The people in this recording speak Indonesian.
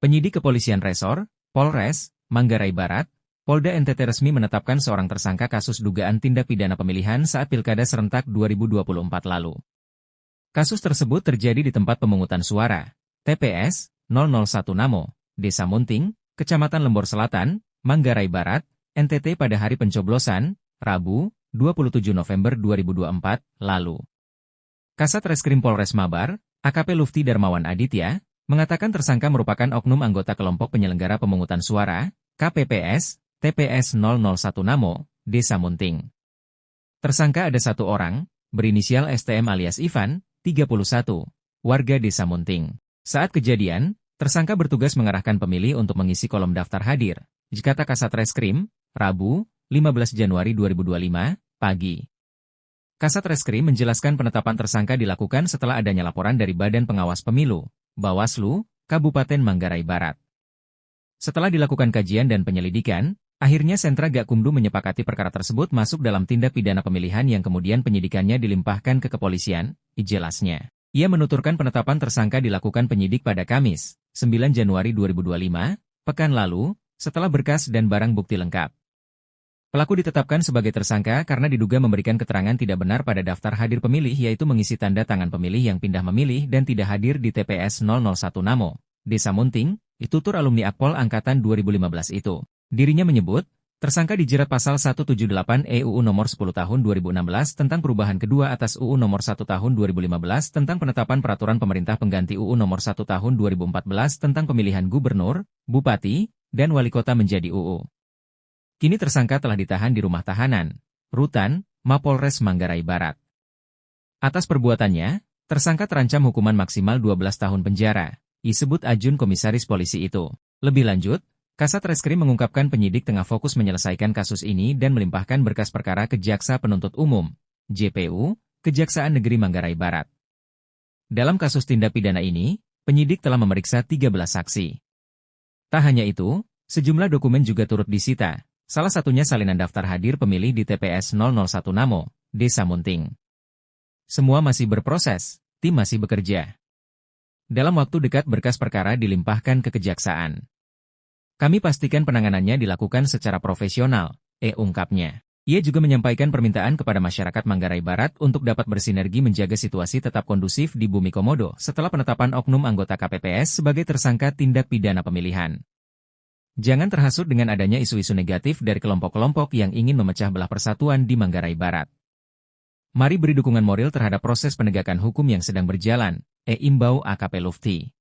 Penyidik Kepolisian Resor, Polres, Manggarai Barat, Polda NTT resmi menetapkan seorang tersangka kasus dugaan tindak pidana pemilihan saat Pilkada serentak 2024 lalu. Kasus tersebut terjadi di tempat pemungutan suara, TPS 001 Namo, Desa Munting, Kecamatan Lembor Selatan, Manggarai Barat, NTT pada hari pencoblosan, Rabu, 27 November 2024, lalu. Kasat Reskrim Polres Mabar, AKP Lufti Darmawan Aditya, mengatakan tersangka merupakan oknum anggota kelompok penyelenggara pemungutan suara, KPPS, TPS 001 Namo, Desa Munting. Tersangka ada satu orang, berinisial STM alias Ivan, 31, warga Desa Munting. Saat kejadian, tersangka bertugas mengarahkan pemilih untuk mengisi kolom daftar hadir, kata Kasat Reskrim, Rabu, 15 Januari 2025, pagi. Kasat Reskrim menjelaskan penetapan tersangka dilakukan setelah adanya laporan dari Badan Pengawas Pemilu, Bawaslu, Kabupaten Manggarai Barat. Setelah dilakukan kajian dan penyelidikan, akhirnya Sentra Gakumdu menyepakati perkara tersebut masuk dalam tindak pidana pemilihan yang kemudian penyidikannya dilimpahkan ke kepolisian, jelasnya. Ia menuturkan penetapan tersangka dilakukan penyidik pada Kamis, 9 Januari 2025, pekan lalu, setelah berkas dan barang bukti lengkap. Pelaku ditetapkan sebagai tersangka karena diduga memberikan keterangan tidak benar pada daftar hadir pemilih yaitu mengisi tanda tangan pemilih yang pindah memilih dan tidak hadir di TPS 001 Namo, Desa Munting, tutur alumni Akpol Angkatan 2015 itu. Dirinya menyebut, tersangka dijerat pasal 178 UU nomor 10 tahun 2016 tentang perubahan kedua atas UU nomor 1 tahun 2015 tentang penetapan peraturan pemerintah pengganti UU nomor 1 tahun 2014 tentang pemilihan gubernur, bupati, dan wali kota menjadi UU. Kini tersangka telah ditahan di rumah tahanan, Rutan, Mapolres Manggarai Barat. Atas perbuatannya, tersangka terancam hukuman maksimal 12 tahun penjara, disebut Ajun Komisaris Polisi itu. Lebih lanjut, Kasat Reskrim mengungkapkan penyidik tengah fokus menyelesaikan kasus ini dan melimpahkan berkas perkara ke Jaksa Penuntut Umum, JPU, Kejaksaan Negeri Manggarai Barat. Dalam kasus tindak pidana ini, penyidik telah memeriksa 13 saksi. Tak hanya itu, sejumlah dokumen juga turut disita. Salah satunya salinan daftar hadir pemilih di TPS 001 Namo, Desa Munting. Semua masih berproses, tim masih bekerja. Dalam waktu dekat berkas perkara dilimpahkan ke Kejaksaan. Kami pastikan penanganannya dilakukan secara profesional, ungkapnya. Ia juga menyampaikan permintaan kepada masyarakat Manggarai Barat untuk dapat bersinergi menjaga situasi tetap kondusif di Bumi Komodo setelah penetapan oknum anggota KPPS sebagai tersangka tindak pidana pemilihan. Jangan terhasut dengan adanya isu-isu negatif dari kelompok-kelompok yang ingin memecah belah persatuan di Manggarai Barat. Mari beri dukungan moral terhadap proses penegakan hukum yang sedang berjalan, imbau AKP Lufti.